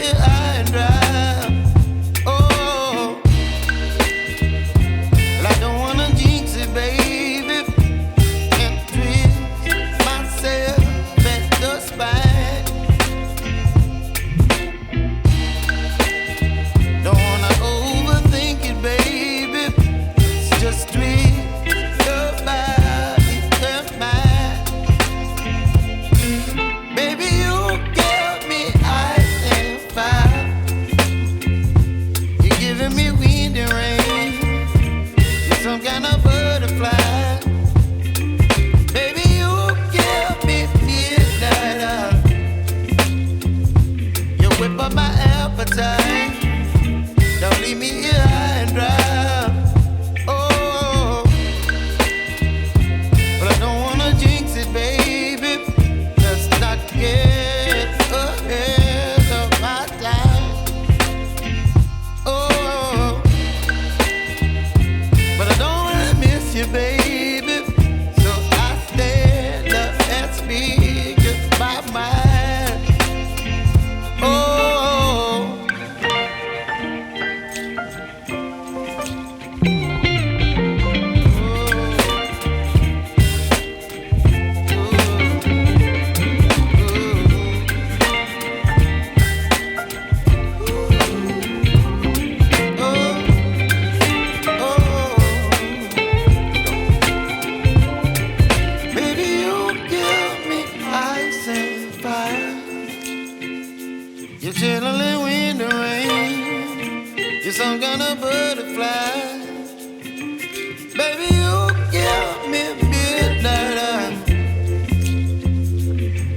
here high and dry. Oh, well, I don't wanna jinx it, baby, and twist myself at the spine. Don't wanna overthink it, baby. It's just twist your body and mine. Baby, you give me ice and fire. You're giving me wind and rain. You're some kind of butterfly. Baby, you give me midnight. You whip up my appetite. Don't leave me here high and dry. Oh, but I don't wanna jinx it, baby. Let's not get ahead of my time. Oh, but I don't wanna miss you, baby. So I stand up and speak my mind. Oh. Baby, you give me ice and fire. You're chilling wind and rain. You're some kind of butterfly. Baby, you give me midnight.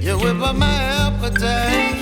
You whip up my appetite.